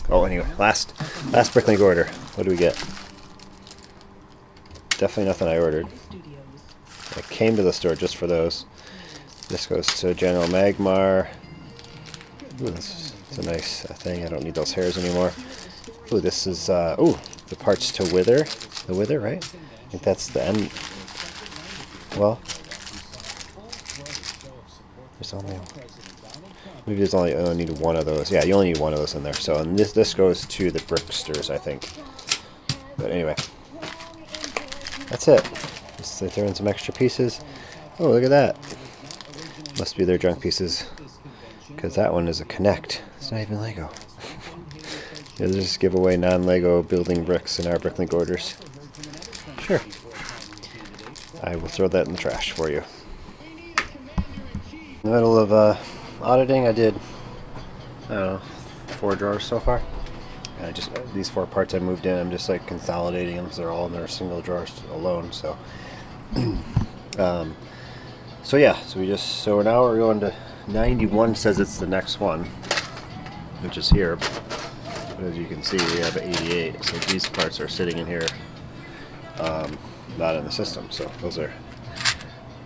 Oh, anyway, last Bricklink order. What do we get? Definitely nothing I ordered. I came to the store just for those. This goes to General Magmar. Ooh, this is a nice thing. I don't need those hairs anymore. Ooh, this is, the parts to wither. The wither, right? I think that's the end. Well, there's only, maybe there's only, I only need one of those. Yeah, you only need one of those in there. So, and this goes to the bricksters, I think. But anyway, that's it. Just they throw in some extra pieces. Oh, look at that. Must be their junk pieces, because that one is a connect. It's not even Lego. You'll just give away non-Lego building bricks in our Bricklink orders. Sure. I will throw that in the trash for you. In the middle of auditing, I did, I don't know, 4 drawers so far. And these 4 parts I moved in, I'm just like consolidating them because they're all in their single drawers alone. So, so now we're going to 91. Says it's the next one, which is here. But as you can see, we have 88. So these parts are sitting in here, not in the system. So those are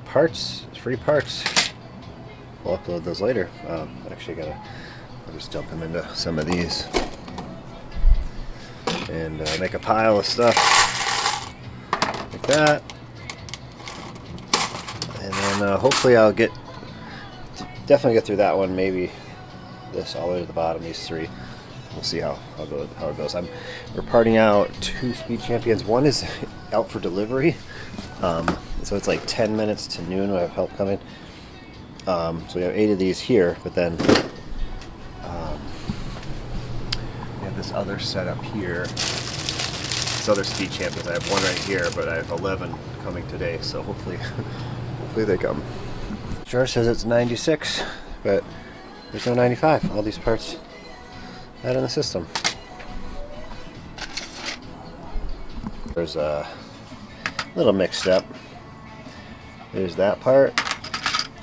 parts, free parts. We'll upload those later. Actually, I'll just dump them into some of these and make a pile of stuff like that. And then hopefully I'll definitely get through that one. Maybe this all the way to the bottom. These 3. We'll see how it goes. We're parting out 2 speed champions. One is out for delivery, so it's like 10 minutes to noon. We have help coming. So we have 8 of these here, but then we have this other setup here. This other speed champions. I have 1 right here, but I have 11 coming today. So hopefully they come. Sure says it's 96, but there's no 95. All these parts not in the system. There's a little mixed up. There's that part,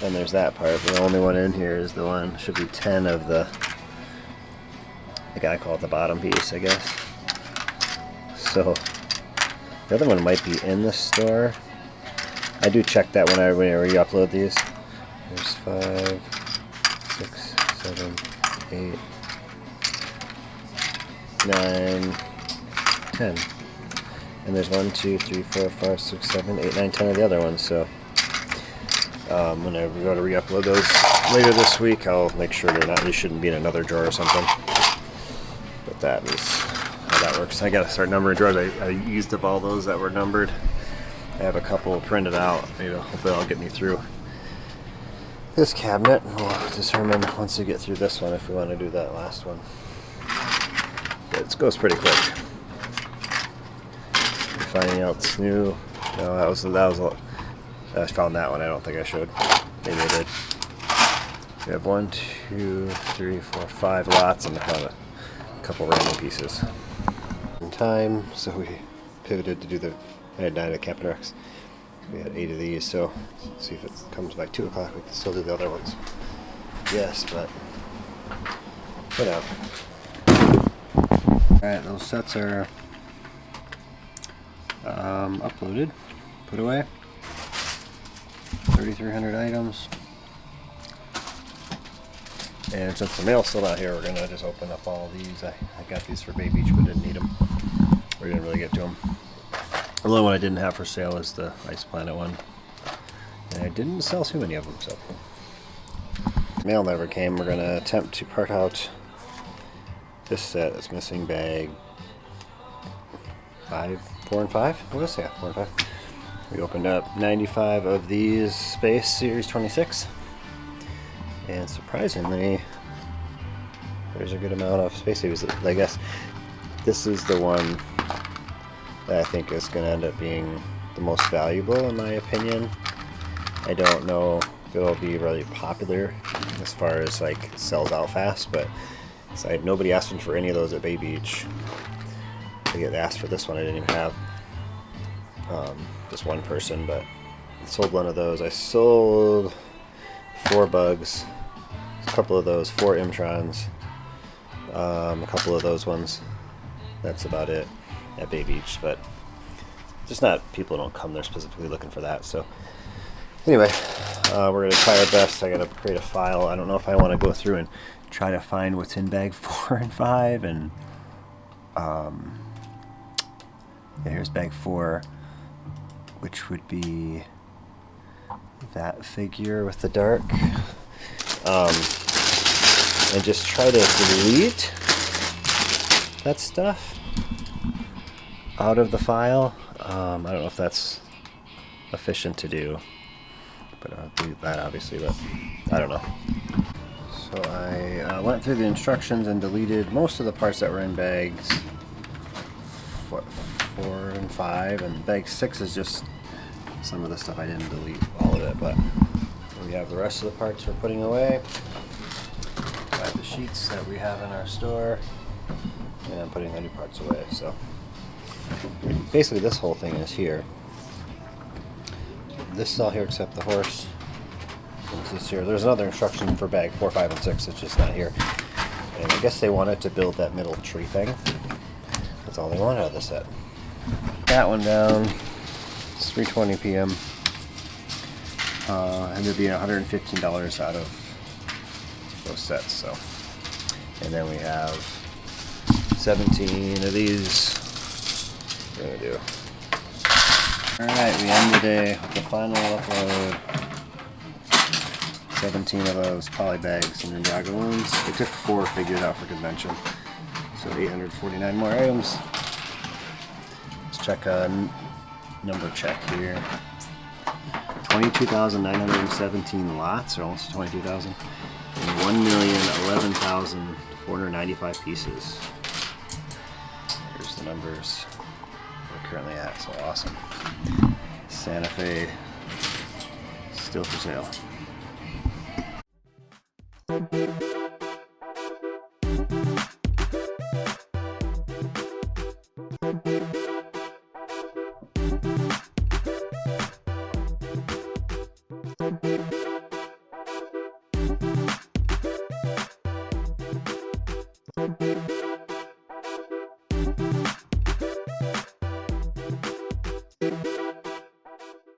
and there's that part. The only one in here is the one, should be 10 of the guy called the bottom piece, I guess. So the other one might be in the store. I do check that when I re-upload these. There's 5, 6, 7, 8, 9, 10. And there's 1, 2, 3, 4, 5, 6, 7, 8, 9, 10 of the other ones. So when I go to re-upload those later this week, I'll make sure they shouldn't be in another drawer or something. But that is how that works. I gotta start numbering drawers. I used up all those that were numbered. I have a couple printed out. Maybe hopefully that'll get me through this cabinet. We'll determine once we get through this one if we want to do that last one. It goes pretty quick. Finding out it's new. No, that was I found that one. I don't think I should. Maybe I did. We have 1, 2, 3, 4, 5 lots and a couple random pieces. In time, so we pivoted to do I had 9 of the Captain Rex. We had 8 of these, so let's see if it comes by 2 o'clock. We can still do the other ones. Yes, but whatever. Alright, those sets are uploaded, put away. 3,300 items. And since the mail's still not here, we're gonna just open up all of these. I got these for Bay Beach, but didn't need them. We didn't really get to them. The only one I didn't have for sale is the Ice Planet one. And I didn't sell too many of them, so. Mail never came. We're gonna attempt to part out this set. It's missing bag 4 and 5. What was it? 4 and 5. We opened up 95 of these Space Series 26. And surprisingly, there's a good amount of Space Series. I guess this is the one that I think is going to end up being the most valuable in my opinion. I don't know if it'll be really popular as far as like sells out fast, but nobody asked me for any of those at Bay Beach. I get asked for this one. I didn't even have just one person, but I sold one of those. I sold 4 bugs, a couple of those, 4 Imtrons, a couple of those ones. That's about it at Bay Beach, but just not, people don't come there specifically looking for that. So anyway, we're gonna try our best. I gotta create a file. I don't know if I want to go through and try to find what's in bag 4 and 5, and yeah, here's bag 4, which would be that figure with the dark, and just try to delete that stuff out of the file. I don't know if that's efficient to do, but I'll do that obviously, but I don't know. So I went through the instructions and deleted most of the parts that were in bags 4 and 5, and bag 6 is just some of the stuff I didn't delete all of it, but we have the rest of the parts we're putting away. I have the sheets that we have in our store, and I'm putting the new parts away. So basically this whole thing is here. This is all here except the horse. This is here. There's another instruction for bag 4, 5, and 6. It's just not here. And I guess they wanted to build that middle tree thing. That's all they wanted out of the set. That one down. It's 3:20 p.m. Ended up being $115 out of those sets. So, and then we have 17 of these. We're gonna do. All right, we end the day with the final upload. 17 of those poly bags and Ninjago ones. We took 4 figures out for convention, so 849 more items. Let's check a number check here. 22,917 lots, or almost 22,000, and 1,011,495 pieces. Here's the numbers we're currently at. So awesome. Santa Fe still for sale.